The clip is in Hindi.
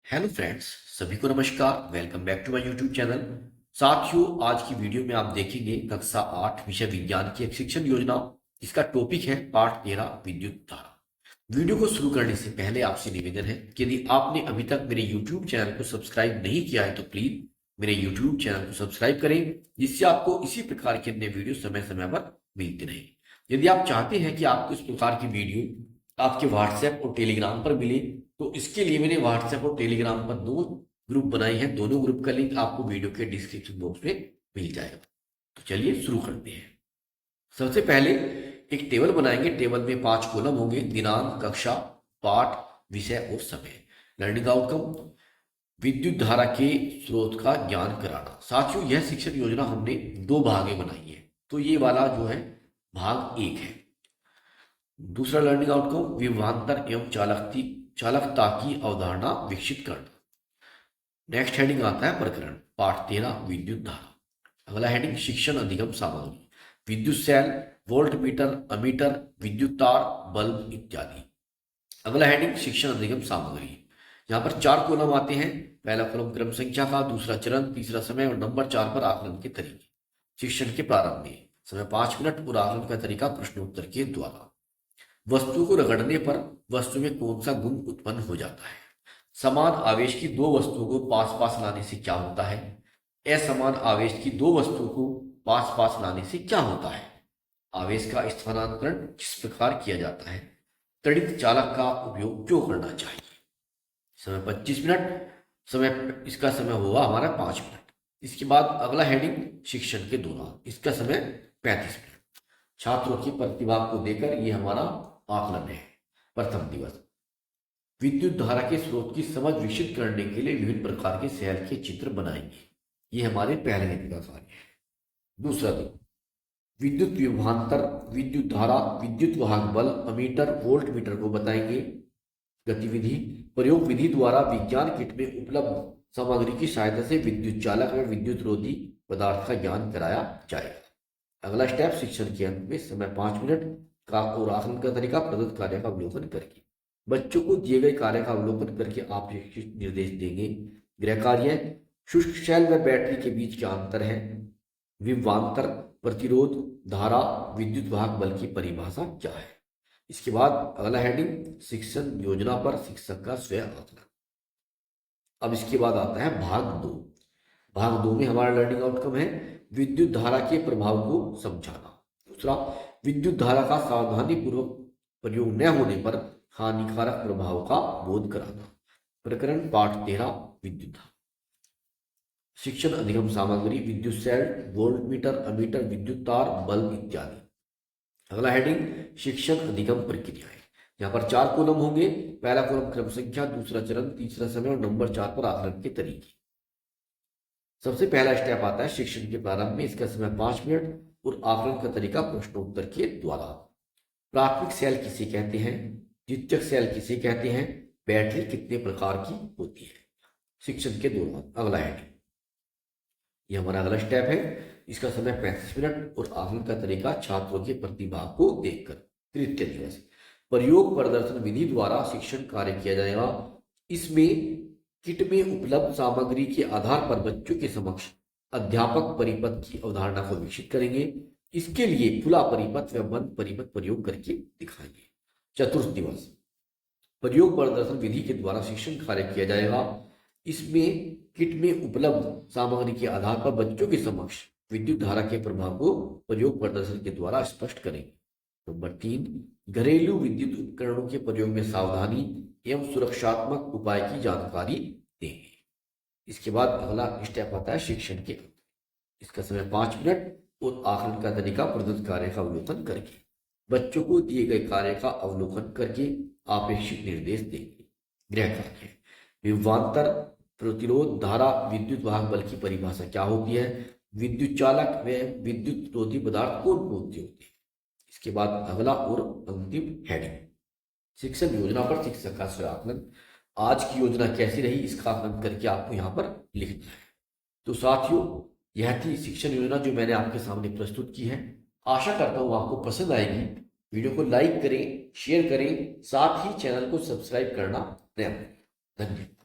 हेलो फ्रेंड्स, सभी को नमस्कार। Welcome back to my YouTube channel. साथियों, आज की वीडियो में आप देखेंगे कक्षा 8 विषय विज्ञान की एक शिक्षण योजना। इसका टॉपिक है पाठ 13 विद्युत धारा। वीडियो को शुरू करने से पहले आपसे निवेदन है कि यदि आपने अभी तक मेरे यूट्यूब चैनल को सब्सक्राइब नहीं किया है तो प्लीज मेरे यूट्यूब चैनल को सब्सक्राइब करें, जिससे आपको इसी प्रकार के अन्य वीडियो समय समय पर मिलते रहे। यदि आप चाहते हैं कि आपको इस प्रकार की वीडियो आपके व्हाट्सएप और टेलीग्राम पर मिले तो इसके लिए मैंने व्हाट्सएप और टेलीग्राम पर दो ग्रुप बनाए हैं। दोनों ग्रुप का लिंक आपको वीडियो के डिस्क्रिप्शन बॉक्स में मिल जाएगा। तो चलिए शुरू करते हैं। सबसे पहले एक टेबल बनाएंगे। टेबल में 5 कॉलम होंगे: दिनांक, कक्षा, पाठ, विषय और समय। लर्निंग आउटकम: विद्युत धारा के स्रोत का ज्ञान कराना। साथियों, यह शिक्षण योजना हमने 2 भागें बनाई है, तो ये वाला जो है भाग 1 है। दूसरा लर्निंग आउटकम: विभवांतर एवं चालकता की अवधारणा विकसित करना। नेक्स्ट हेडिंग आता है प्रकरण पाठ 13 विद्युत धारा। अगला हेडिंग शिक्षण अधिगम सामग्री: विद्युत सेल, वोल्ट मीटर, अमीटर, विद्युत तार, बल्ब इत्यादि। अगला हेडिंग शिक्षण अधिगम सामग्री। यहाँ पर 4 कॉलम आते हैं। पहला कॉलम क्रम संख्या का, दूसरा चरण, तीसरा समय और नंबर 4 पर आकलन के तरीके। शिक्षण के प्रारंभ में समय 5 मिनट और आकलन का तरीका प्रश्नोत्तर के द्वारा। वस्तु को रगड़ने पर वस्तु में कौन सा गुण उत्पन्न हो जाता है? समान आवेश की 2 वस्तुओं को पास पास लाने से क्या होता है? असमान आवेश की 2 वस्तुओं को पास पास लाने से क्या होता है? आवेश का स्थानांतरण किस प्रकार किया जाता है? तड़ित चालक का उपयोग क्यों करना चाहिए? समय 25 मिनट। इसका समय होगा हमारा 5 मिनट। इसके बाद अगला हेडिंग शिक्षण के दौरान, इसका समय 35 मिनट। छात्रों की प्रतिभा को देकर ये हमारा आकलन है। प्रथम दिवस: विद्युत धारा के स्रोत की समझ विकसित करने के लिए विभिन्न प्रकार के सेल के चित्र बनाएंगे। ये हमारे पहले दिन का कार्य है। दूसरा दिन: विद्युत विभवांतर, विद्युत धारा, विद्युत वाहक बल, अमीटर, वोल्ट मीटर को बताएंगे। गतिविधि: प्रयोग विधि द्वारा विज्ञान किट में उपलब्ध सामग्री की सहायता से विद्युत चालक व विद्युत रोधी पदार्थ का ज्ञान कराया जाएगा। अगला स्टेप शिक्षण के अंत में समय 5 मिनट का और आकलन का तरीका प्रदत्त कार्य का अवलोकन करके। बच्चों को दिए गए कार्य का अवलोकन करके आप निर्देश देंगे। गृह कार्य: शुष्क सेल व बैटरी के बीच क्या अंतर है? विभवांतर, प्रतिरोध, धारा, विद्युत वाहक बल की परिभाषा क्या है? इसके बाद अगला हेडिंग शिक्षण योजना पर शिक्षक का स्वयं आकलन। अब इसके बाद आता है भाग 2। भाग 2 में हमारा लर्निंग आउटकम है विद्युत धारा के प्रभाव को समझाना। दूसरा, विद्युत धारा का सावधानी पूर्वक प्रयोग न होने पर हानिकारक प्रभाव का बोध कराना। प्रकरण पाठ 13 विद्युत धारा। शिक्षण अधिगम सामग्री: विद्युत सेल, वोल्ट मीटर, अमीटर, विद्युत तार, बल्ब इत्यादि। अगला हेडिंग शिक्षण अधिगम प्रक्रियाएं। यहाँ पर 4 कॉलम होंगे। पहला कॉलम क्रम संख्या, दूसरा चरण, तीसरा समय और नंबर 4 पर आकलन के तरीके। सबसे पहला स्टेप आता है शिक्षण के प्रारंभ में, इसका समय 5 मिनट और आकलन का तरीका प्रश्नोत्तर के द्वारा। प्राथमिक सेल किसे कहते हैं? द्वितीयक सेल किसे कहते हैं? बैटरी कितने प्रकार की होती है? शिक्षण के दौरान अगला हेडिंग, ये हमारा अगला स्टेप है। इसका समय 35 मिनट और आकलन का तरीका छात्रों के प्रतिभा को देखकर। तृतीय दिवस: प्रयोग प्रदर्शन विधि द्वारा शिक्षण कार्य किया जाएगा। इसमें किट में उपलब्ध सामग्री के आधार पर बच्चों के समक्ष अध्यापक परिपथ की अवधारणा को विकसित करेंगे। इसके लिए खुला परिपथ व बंद परिपथ प्रयोग करके दिखाएंगे। चतुर्थ दिवस: प्रयोग प्रदर्शन विधि के द्वारा शिक्षण कार्य किया जाएगा। इसमें किट में उपलब्ध सामग्री के आधार पर बच्चों के समक्ष विद्युत धारा के प्रभाव को प्रयोग प्रदर्शन के द्वारा स्पष्ट करेंगे। नंबर 3, घरेलू विद्युत उपकरणों के प्रयोग में सावधानी एवं सुरक्षात्मक उपाय की जानकारी देंगे। इसके बाद अगला स्टेप आता है शिक्षण के अंत। इसका समय 5 मिनट और आकलन का तरीका प्रदत्त कार्य का अवलोकन करके। बच्चों को दिए गए कार्य का अवलोकन करके अपेक्षित निर्देश देंगे। गृह कार्य: विभवांतर, प्रतिरोध, धारा, विद्युत वाहक बल की परिभाषा क्या होती है? विद्युत चालक व विद्युत रोधी पदार्थ कौन होते हैं? इसके बाद अगला और अंतिम हेडिंग शिक्षण योजना पर शिक्षक का स्वयं आकलन। आज की योजना कैसी रही इसका आकलन करके आपको यहाँ पर लिखना है। तो साथियों, यह थी शिक्षण योजना जो मैंने आपके सामने प्रस्तुत की है। आशा करता हूँ आपको पसंद आएगी। वीडियो को लाइक करें, शेयर करें, साथ ही चैनल को सब्सक्राइब करना न भूलें। धन्यवाद।